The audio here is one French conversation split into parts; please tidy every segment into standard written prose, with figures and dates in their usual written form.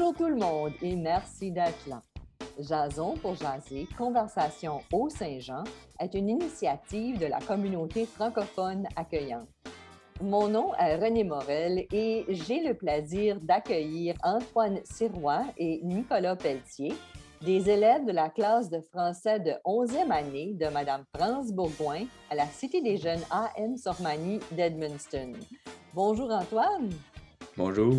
Bonjour tout le monde et merci d'être là. Jason pour jaser, Conversation au Saint-Jean est une initiative de la communauté francophone accueillante. Mon nom est René Morel et j'ai le plaisir d'accueillir Antoine Sirois et Nicolas Pelletier, des élèves de la classe de français de 11e année de Mme France Bourgoin à la Cité des Jeunes A.M. Sormani d'Edmundston. Bonjour Antoine. Bonjour.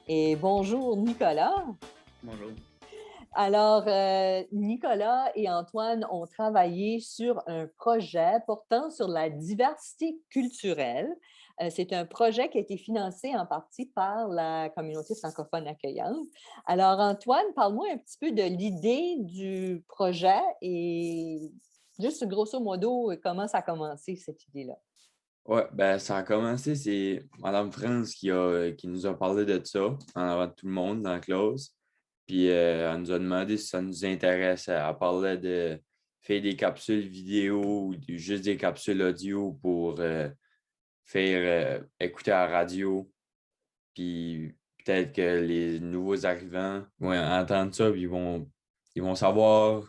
Et bonjour Nicolas. Bonjour. Alors, Nicolas et Antoine ont travaillé sur un projet portant sur la diversité culturelle. C'est un projet qui a été financé en partie par la communauté francophone accueillante. Alors, Antoine, parle-moi un petit peu de l'idée du projet et juste grosso modo, comment ça a commencé, cette idée-là. Oui, ben ça a commencé, c'est Mme France qui nous a parlé de ça en avant de tout le monde dans la classe. Puis elle nous a demandé si ça nous intéresse. Elle parlait de faire des capsules vidéo ou juste des capsules audio pour faire écouter à la radio. Puis peut-être que les nouveaux arrivants vont entendre ça puis ils vont savoir.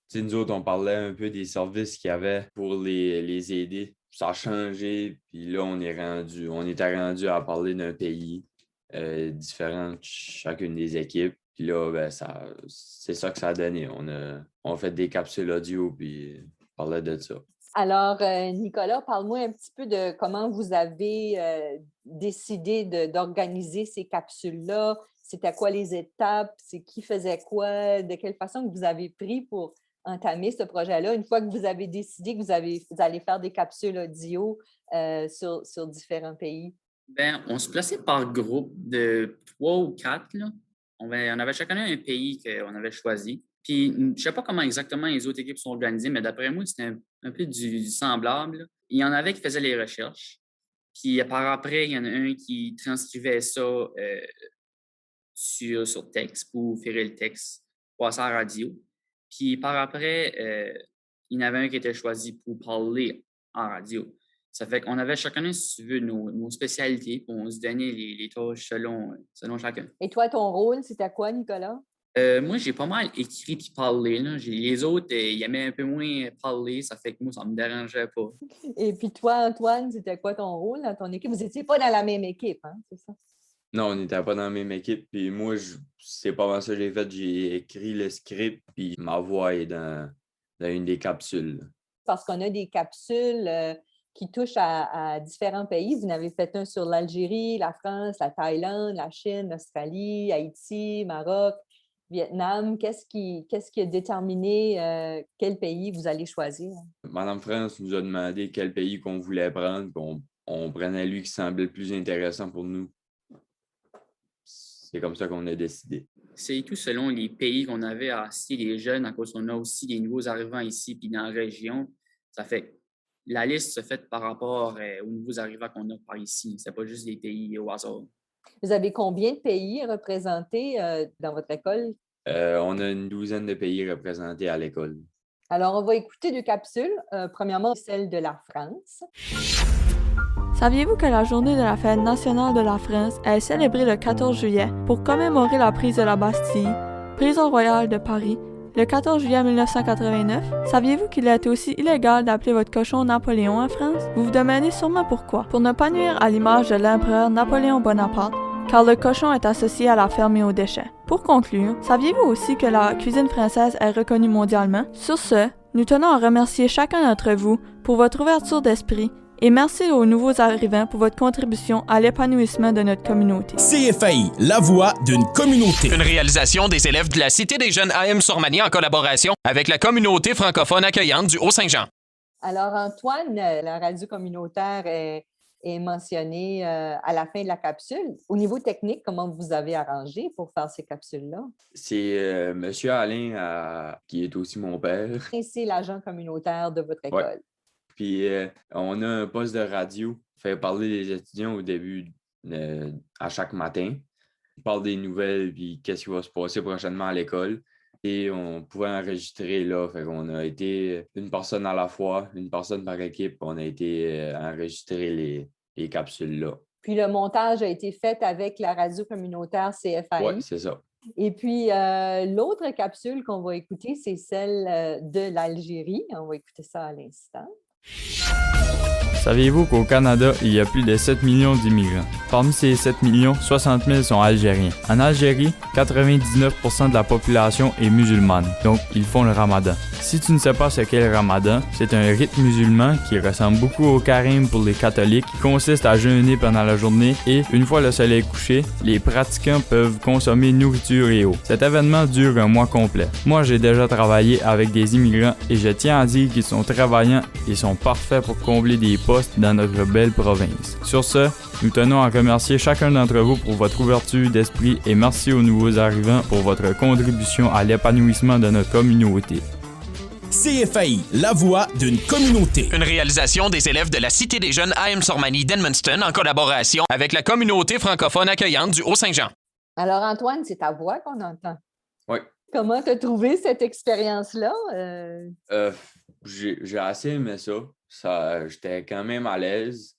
Tu sais, nous autres, on parlait un peu des services qu'il y avait pour les aider. Ça a changé, puis là, on était rendu à parler d'un pays différent de chacune des équipes. Puis là, ben, c'est ça que ça a donné. On a fait des capsules audio, puis on parlait de ça. Alors, Nicolas, parle-moi un petit peu de comment vous avez décidé d'organiser ces capsules-là. C'était quoi les étapes? C'est qui faisait quoi? De quelle façon que vous avez pris pour entamer ce projet-là? Une fois que vous avez décidé que vous allez faire des capsules audio sur différents pays. Ben, on se plaçait par groupe de 3 ou 4. Là. On avait chacun un pays qu'on avait choisi. Puis, je ne sais pas comment exactement les autres équipes sont organisées, mais d'après moi, c'était un peu du semblable. Là. Il y en avait qui faisaient les recherches. Puis, par après, il y en a un qui transcrivait ça sur texte pour faire le texte, passer à la radio. Puis, par après, il y en avait un qui était choisi pour parler en radio. Ça fait qu'on avait chacun, si tu veux, nos spécialités, puis on se donnait les tâches selon chacun. Et toi, ton rôle, c'était quoi, Nicolas? Moi, j'ai pas mal écrit puis parlé. Là. Les autres, ils aimaient un peu moins parler, ça fait que moi, ça me dérangeait pas. Et puis toi, Antoine, c'était quoi ton rôle dans ton équipe? Vous n'étiez pas dans la même équipe, hein, c'est ça? Non, on n'était pas dans la même équipe. Puis moi, c'est pas mal ça que j'ai fait. J'ai écrit le script, puis ma voix est dans une des capsules. Parce qu'on a des capsules qui touchent à différents pays. Vous en avez fait un sur l'Algérie, la France, la Thaïlande, la Chine, l'Australie, Haïti, Maroc, Vietnam. Qu'est-ce qui a déterminé quel pays vous allez choisir? Mme France nous a demandé quel pays qu'on voulait prendre, puis on prenait lui qui semblait le plus intéressant pour nous. C'est comme ça qu'on a décidé. C'est tout selon les pays qu'on avait à Cité des Jeunes, à cause qu'on a aussi des nouveaux arrivants ici puis dans la région. Ça fait que la liste se fait par rapport aux nouveaux arrivants qu'on a par ici. C'est pas juste des pays au hasard. Vous avez combien de pays représentés dans votre école? On a une douzaine de pays représentés à l'école. Alors, on va écouter deux capsules. Premièrement, celle de la France. Saviez-vous que la journée de la fête nationale de la France est célébrée le 14 juillet pour commémorer la prise de la Bastille, prison royale de Paris, le 14 juillet 1989? Saviez-vous qu'il est aussi illégal d'appeler votre cochon Napoléon en France? Vous vous demandez sûrement pourquoi. Pour ne pas nuire à l'image de l'empereur Napoléon Bonaparte, car le cochon est associé à la ferme et aux déchets. Pour conclure, saviez-vous aussi que la cuisine française est reconnue mondialement? Sur ce, nous tenons à remercier chacun d'entre vous pour votre ouverture d'esprit et merci aux nouveaux arrivants pour votre contribution à l'épanouissement de notre communauté. CFAI, la voix d'une communauté. Une réalisation des élèves de la Cité des Jeunes A.M. Sormani en collaboration avec la communauté francophone accueillante du Haut-Saint-Jean. Alors, Antoine, la radio communautaire est mentionnée à la fin de la capsule. Au niveau technique, comment vous avez arrangé pour faire ces capsules-là? C'est M. Alain, qui est aussi mon père. Et c'est l'agent communautaire de votre école. Ouais. Puis on a un poste de radio, fait parler les étudiants au début à chaque matin. On parle des nouvelles, puis qu'est-ce qui va se passer prochainement à l'école. Et on pouvait enregistrer là. Fait qu'on a été une personne à la fois, une personne par équipe. On a été enregistrer les capsules là. Puis le montage a été fait avec la radio communautaire CFAI. Oui, c'est ça. Et puis, l'autre capsule qu'on va écouter, c'est celle de l'Algérie. On va écouter ça à l'instant. Saviez-vous qu'au Canada, il y a plus de 7 millions d'immigrants? Parmi ces 7 millions, 60 000 sont algériens. En Algérie, 99% de la population est musulmane, donc ils font le ramadan. Si tu ne sais pas ce qu'est le ramadan, c'est un rite musulman qui ressemble beaucoup au carême pour les catholiques, qui consiste à jeûner pendant la journée et, une fois le soleil couché, les pratiquants peuvent consommer nourriture et eau. Cet événement dure un mois complet. Moi, j'ai déjà travaillé avec des immigrants et je tiens à dire qu'ils sont travaillants et sont parfaits pour combler des postes dans notre belle province. Sur ce, nous tenons à remercier chacun d'entre vous pour votre ouverture d'esprit et merci aux nouveaux arrivants pour votre contribution à l'épanouissement de notre communauté. CFAI, la voix d'une communauté. Une réalisation des élèves de la Cité des jeunes A.M. Sormani d'Edmundston en collaboration avec la communauté francophone accueillante du Haut-Saint-Jean. Alors, Antoine, c'est ta voix qu'on entend. Oui. Comment tu as trouvé cette expérience-là? J'ai assez aimé ça. J'étais quand même à l'aise.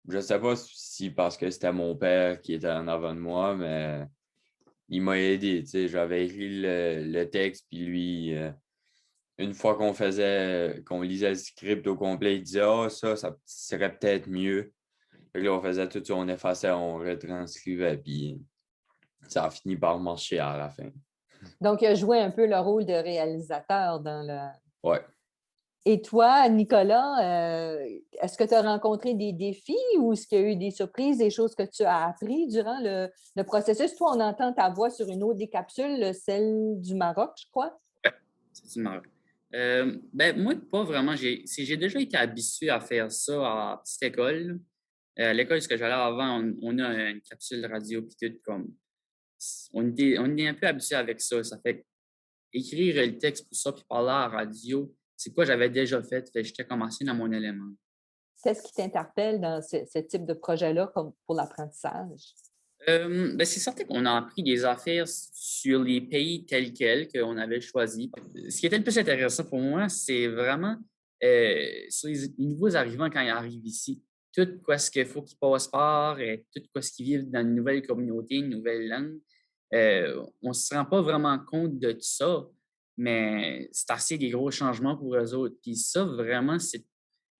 Je ne sais pas si parce que c'était mon père qui était en avant de moi, mais il m'a aidé. J'avais écrit le texte, puis lui, une fois qu'on lisait le script au complet, il disait « Ah, ça serait peut-être mieux. » Fait que là, on faisait tout ça, on effaçait, on retranscrivait, puis ça a fini par marcher à la fin. Donc, il a joué un peu le rôle de réalisateur dans le... Ouais. Et toi, Nicolas, est-ce que tu as rencontré des défis ou est-ce qu'il y a eu des surprises, des choses que tu as appris durant le processus? Toi, on entend ta voix sur une autre des capsules, celle du Maroc, je crois. Oui, c'est du Maroc. Moi, pas vraiment. J'ai déjà été habitué à faire ça à petite école. À l'école, ce que j'allais avant, on a une capsule radio, puis tout comme... On est un peu habitué avec ça. Ça fait écrire le texte pour ça, puis parler à la radio, c'est quoi j'avais déjà fait. J'étais commencé dans mon élément. Qu'est-ce qui t'interpelle dans ce type de projet-là comme pour l'apprentissage? C'est certain qu'on a appris des affaires sur les pays tels quels qu'on avait choisis. Ce qui était le plus intéressant pour moi, c'est vraiment sur les nouveaux arrivants quand ils arrivent ici. Tout ce qu'il faut qu'ils passent par, tout ce qu'ils vivent dans une nouvelle communauté, une nouvelle langue. On ne se rend pas vraiment compte de tout ça, mais c'est assez des gros changements pour eux autres. Puis ça, vraiment, c'est,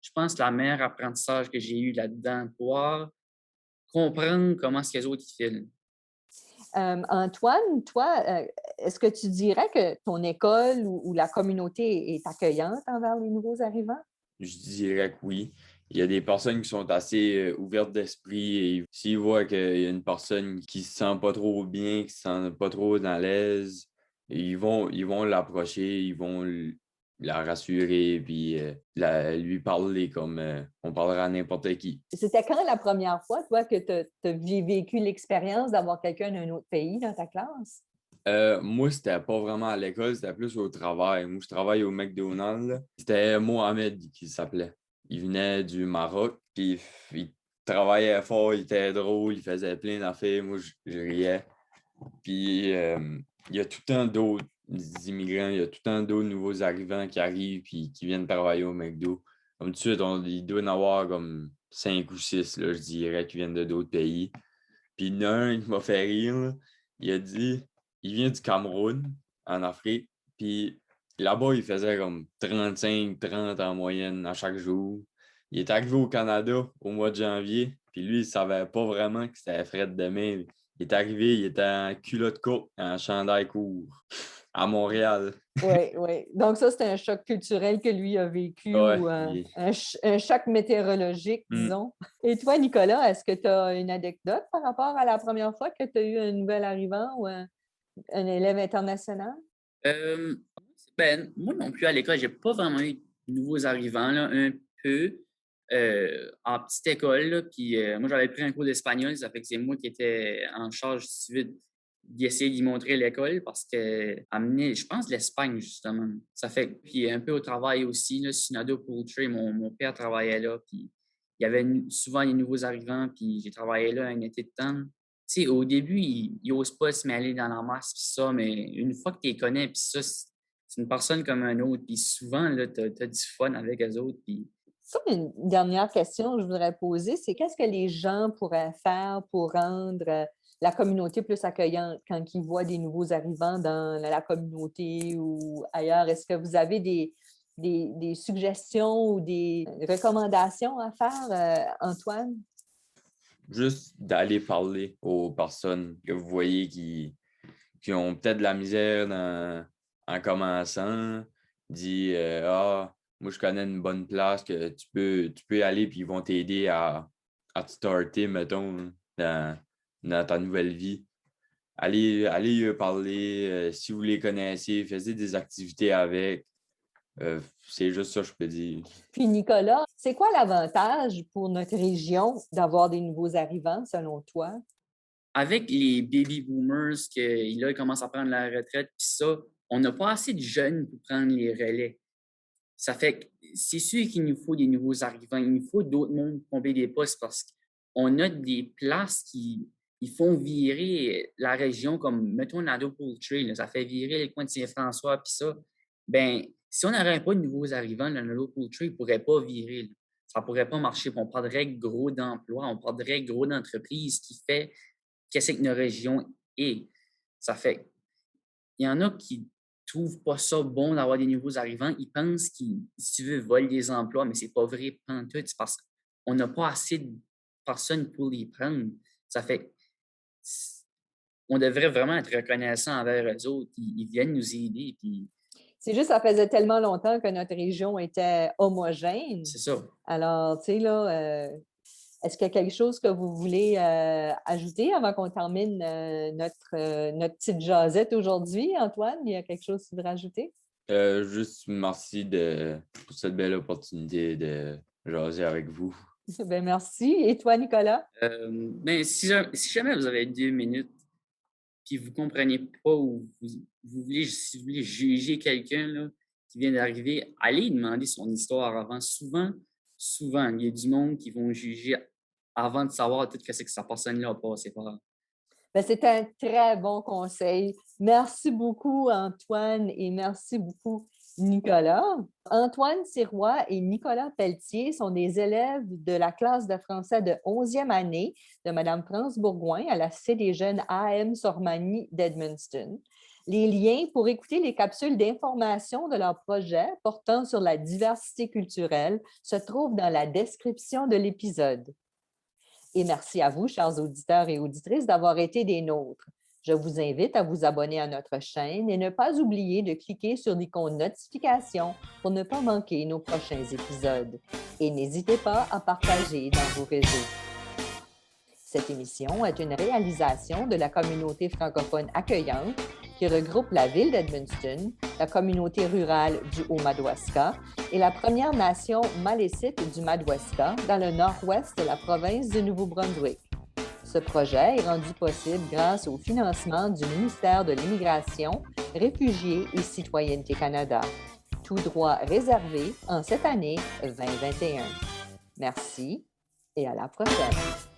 je pense, la meilleure apprentissage que j'ai eu là-dedans, pouvoir comprendre comment est-ce que les autres filent. Antoine, toi, est-ce que tu dirais que ton école ou la communauté est accueillante envers les nouveaux arrivants? Je dirais que oui. Il y a des personnes qui sont assez ouvertes d'esprit et s'ils voient qu'il y a une personne qui se sent pas trop bien, qui se sent pas trop à l'aise, ils vont l'approcher, ils vont la rassurer puis lui parler comme on parlera à n'importe qui. C'était quand la première fois, toi, que tu as vécu l'expérience d'avoir quelqu'un d'un autre pays dans ta classe? Moi, c'était pas vraiment à l'école, c'était plus au travail. Moi, je travaille au McDonald's. Là. C'était Mohamed qui s'appelait. Il venait du Maroc, puis il travaillait fort, il était drôle, il faisait plein d'affaires. Moi, je riais. Puis il y a tout le temps d'autres immigrants, il y a tout le temps d'autres nouveaux arrivants qui arrivent puis qui viennent travailler au McDo. Comme tout de suite, il doit y en avoir comme 5 ou 6, là, je dirais, qui viennent de d'autres pays. Puis il y en a un qui m'a fait rire. Là. Il a dit, il vient du Cameroun, en Afrique, puis là-bas, il faisait comme 35-30 en moyenne à chaque jour. Il est arrivé au Canada au mois de janvier, puis lui, il ne savait pas vraiment que c'était Fred demain. Il est arrivé, il était en culotte courte, en chandail court, à Montréal. Oui. Donc ça, c'était un choc culturel que lui a vécu ou un choc météorologique, disons. Et toi, Nicolas, est-ce que tu as une anecdote par rapport à la première fois que tu as eu un nouvel arrivant ou un élève international? Moi non plus, à l'école, j'ai pas vraiment eu de nouveaux arrivants, là, un peu. En petite école, là, puis moi, j'avais pris un cours d'espagnol, ça fait que c'est moi qui étais en charge d'essayer d'y montrer l'école parce que amener, je pense, l'Espagne, justement. Ça fait puis un peu au travail aussi, là, Synado Poultry, mon père travaillait là, puis il y avait souvent des nouveaux arrivants, puis j'ai travaillé là un été de temps. Tu sais, au début, ils n'osent pas se mêler dans la masse, puis ça, mais une fois que tu les connais, puis ça, c'est une personne comme un autre, puis souvent, là, tu as du fun avec eux autres, puis Comme une dernière question que je voudrais poser, c'est qu'est-ce que les gens pourraient faire pour rendre la communauté plus accueillante quand ils voient des nouveaux arrivants dans la communauté ou ailleurs? Est-ce que vous avez des suggestions ou des recommandations à faire, Antoine? Juste d'aller parler aux personnes que vous voyez qui ont peut-être de la misère en commençant. Dis moi je connais une bonne place que tu peux y aller puis ils vont t'aider à te starter, mettons, dans ta nouvelle vie. Allez parler. Si vous les connaissez, faites des activités avec. C'est juste ça, je peux dire. Puis Nicolas, c'est quoi l'avantage pour notre région d'avoir des nouveaux arrivants, selon toi? Avec les baby boomers qui là, ils commencent à prendre la retraite, puis ça, on n'a pas assez de jeunes pour prendre les relais. Ça fait que c'est sûr qu'il nous faut des nouveaux arrivants. Il nous faut d'autres mondes pour combler des postes parce qu'on a des places qui ils font virer la région, comme, mettons, Nadeau Poultry, ça fait virer le coin de Saint-François, puis ça. Ben, si on n'aurait pas de nouveaux arrivants, le Nadeau Poultry ne pourrait pas virer. Là. Ça ne pourrait pas marcher. On perdrait gros d'emplois, on perdrait gros d'entreprises qui fait qu'est-ce que notre région est. Ça fait. Il y en a qui trouvent pas ça bon d'avoir des nouveaux arrivants. Ils pensent qu'ils, si tu veux, volent des emplois, mais c'est pas vrai pantoute. C'est parce qu'on n'a pas assez de personnes pour les prendre. Ça fait. On devrait vraiment être reconnaissant envers eux autres. Ils viennent nous aider. Puis... C'est juste, ça faisait tellement longtemps que notre région était homogène. C'est ça. Alors, tu sais, là, est-ce qu'il y a quelque chose que vous voulez ajouter avant qu'on termine notre petite jasette aujourd'hui, Antoine? Il y a quelque chose que tu veux rajouter? Juste merci pour cette belle opportunité de jaser avec vous. Ben merci. Et toi, Nicolas? Ben, si jamais vous avez 2 minutes puis vous ne comprenez pas ou si vous voulez juger quelqu'un là, qui vient d'arriver, allez demander son histoire avant. Souvent, il y a du monde qui vont juger avant de savoir tout ce que cette personne-là a passé par. Ben, c'est un très bon conseil. Merci beaucoup, Antoine, et merci beaucoup, Nicolas. Antoine Sirois et Nicolas Pelletier sont des élèves de la classe de français de 11e année de Mme France Bourgoin à la Cité des jeunes AM Sormani d'Edmundston. Les liens pour écouter les capsules d'information de leur projet portant sur la diversité culturelle se trouvent dans la description de l'épisode. Et merci à vous, chers auditeurs et auditrices, d'avoir été des nôtres. Je vous invite à vous abonner à notre chaîne et ne pas oublier de cliquer sur l'icône notification pour ne pas manquer nos prochains épisodes. Et n'hésitez pas à partager dans vos réseaux. Cette émission est une réalisation de la communauté francophone accueillante qui regroupe la ville d'Edmundston, la communauté rurale du Haut-Madawaska et la Première Nation Malécite du Madawaska dans le nord-ouest de la province du Nouveau-Brunswick. Ce projet est rendu possible grâce au financement du ministère de l'Immigration, Réfugiés et Citoyenneté Canada. Tout droit réservé en cette année 2021. Merci et à la prochaine.